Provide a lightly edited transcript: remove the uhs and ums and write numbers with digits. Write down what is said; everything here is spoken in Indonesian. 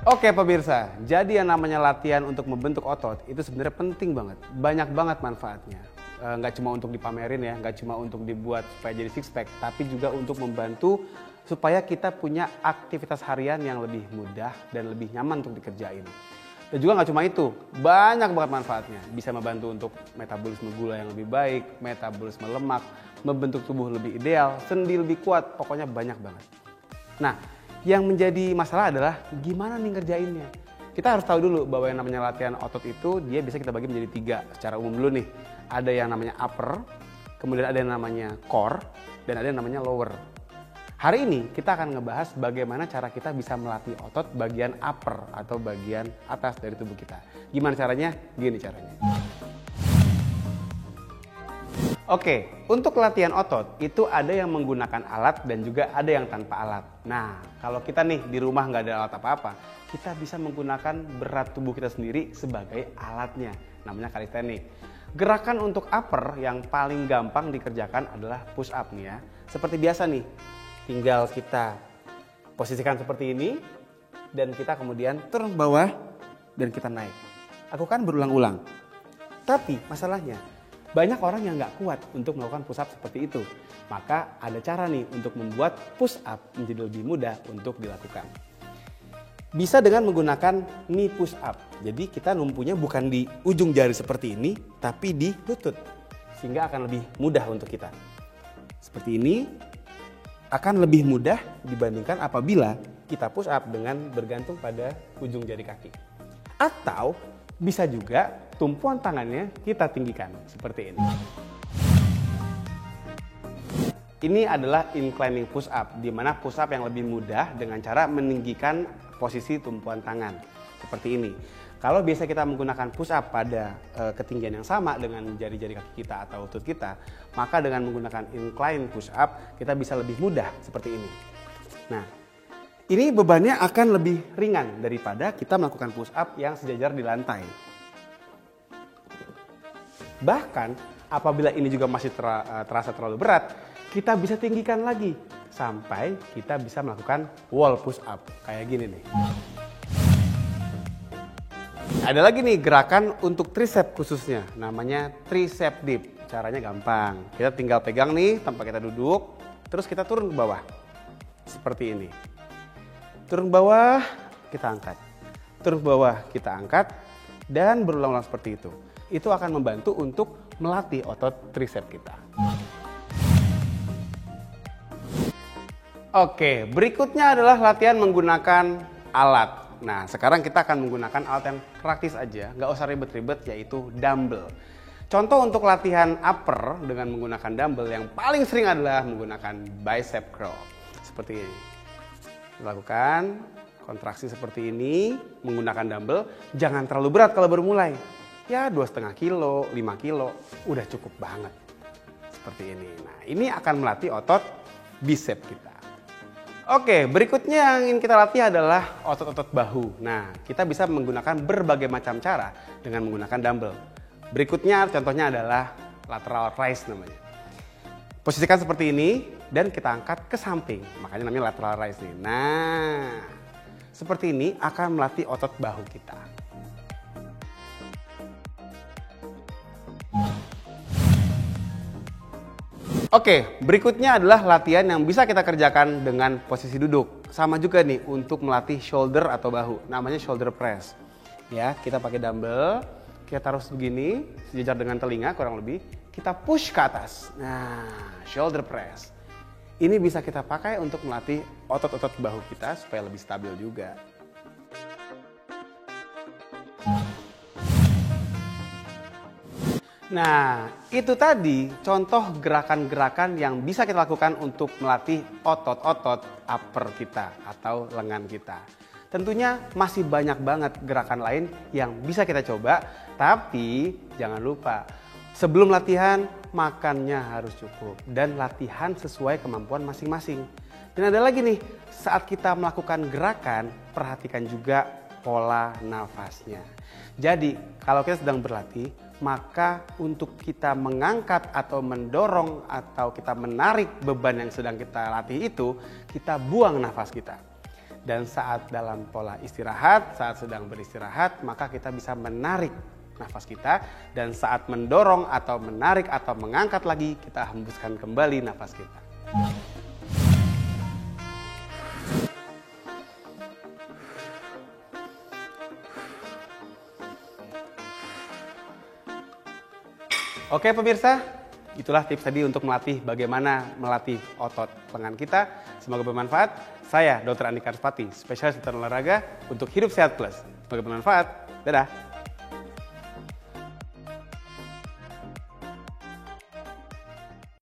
Oke pemirsa, jadi yang namanya latihan untuk membentuk otot itu sebenarnya penting banget. Banyak banget manfaatnya. Nggak cuma untuk dipamerin ya, nggak cuma untuk dibuat supaya jadi six pack, tapi juga untuk membantu supaya kita punya aktivitas harian yang lebih mudah dan lebih nyaman untuk dikerjain. Dan juga nggak cuma itu, banyak banget manfaatnya. Bisa membantu untuk metabolisme gula yang lebih baik, metabolisme lemak, membentuk tubuh lebih ideal, sendi lebih kuat, pokoknya banyak banget. Nah, yang menjadi masalah adalah gimana nih ngerjainnya. Kita harus tahu dulu bahwa yang namanya latihan otot itu dia bisa kita bagi menjadi 3 secara umum dulu nih. Ada yang namanya upper, kemudian ada yang namanya core, dan ada yang namanya lower. Hari ini kita akan ngebahas bagaimana cara kita bisa melatih otot bagian upper atau bagian atas dari tubuh kita. Gimana caranya? Gini caranya. Oke, untuk latihan otot itu ada yang menggunakan alat dan juga ada yang tanpa alat. Nah, kalau kita nih di rumah nggak ada alat apa-apa, kita bisa menggunakan berat tubuh kita sendiri sebagai alatnya. Namanya calisthenics. Gerakan untuk upper yang paling gampang dikerjakan adalah push up nih ya. Seperti biasa nih, tinggal kita posisikan seperti ini dan kita kemudian turun ke bawah dan kita naik. Lakukan berulang-ulang. Tapi masalahnya, banyak orang yang nggak kuat untuk melakukan push up seperti itu. Maka ada cara nih untuk membuat push up menjadi lebih mudah untuk dilakukan. Bisa dengan menggunakan knee push up. Jadi kita numpunya bukan di ujung jari seperti ini, tapi di lutut. Sehingga akan lebih mudah untuk kita. Seperti ini akan lebih mudah dibandingkan apabila kita push up dengan bergantung pada ujung jari kaki. Atau bisa juga tumpuan tangannya kita tinggikan seperti ini. Ini adalah inclining push up, di mana push up yang lebih mudah dengan cara meninggikan posisi tumpuan tangan seperti ini. Kalau biasa kita menggunakan push up pada ketinggian yang sama dengan jari-jari kaki kita atau lutut kita, maka dengan menggunakan incline push up kita bisa lebih mudah seperti ini. Nah, ini bebannya akan lebih ringan daripada kita melakukan push up yang sejajar di lantai. Bahkan apabila ini juga masih terasa terlalu berat, kita bisa tinggikan lagi sampai kita bisa melakukan wall push up kayak gini nih. Ada lagi nih gerakan untuk tricep khususnya, namanya tricep dip. Caranya gampang, kita tinggal pegang nih tanpa kita duduk, terus kita turun ke bawah seperti ini. Turun ke bawah, kita angkat. Turun ke bawah, kita angkat, dan berulang-ulang seperti itu. Itu akan membantu untuk melatih otot tricep kita. Oke, berikutnya adalah latihan menggunakan alat. Nah, sekarang kita akan menggunakan alat yang praktis aja, nggak usah ribet-ribet, yaitu dumbbell. Contoh untuk latihan upper dengan menggunakan dumbbell yang paling sering adalah menggunakan bicep curl. Seperti ini. Lakukan kontraksi seperti ini menggunakan dumbbell, jangan terlalu berat kalau baru mulai. Ya 2,5 kilo, 5 kilo, udah cukup banget. Seperti ini. Nah, ini akan melatih otot bicep kita. Oke, berikutnya yang ingin kita latih adalah otot-otot bahu. Nah, kita bisa menggunakan berbagai macam cara dengan menggunakan dumbbell. Berikutnya contohnya adalah lateral raise namanya. Posisikan seperti ini dan kita angkat ke samping. Makanya namanya lateral raise nih. Nah, seperti ini akan melatih otot bahu kita. Oke, berikutnya adalah latihan yang bisa kita kerjakan dengan posisi duduk. Sama juga nih untuk melatih shoulder atau bahu, namanya shoulder press. Ya, kita pakai dumbbell, kita taruh begini, sejajar dengan telinga kurang lebih, kita push ke atas. Nah, shoulder press. Ini bisa kita pakai untuk melatih otot-otot bahu kita supaya lebih stabil juga. Nah, itu tadi contoh gerakan-gerakan yang bisa kita lakukan untuk melatih otot-otot upper kita atau lengan kita. Tentunya masih banyak banget gerakan lain yang bisa kita coba, tapi jangan lupa sebelum latihan makannya harus cukup dan latihan sesuai kemampuan masing-masing. Dan ada lagi nih, saat kita melakukan gerakan, perhatikan juga pola nafasnya. Jadi, kalau kita sedang berlatih, maka untuk kita mengangkat atau mendorong atau kita menarik beban yang sedang kita latih itu, kita buang nafas kita. Dan saat dalam pola istirahat, saat sedang beristirahat, maka kita bisa menarik nafas kita. Dan saat mendorong atau menarik atau mengangkat lagi, kita hembuskan kembali nafas kita. Oke pemirsa, itulah tips tadi untuk bagaimana melatih otot lengan kita. Semoga bermanfaat. Saya Dr. Andika Arspati, spesialis olahraga untuk Hidup Sehat Plus. Semoga bermanfaat. Dadah.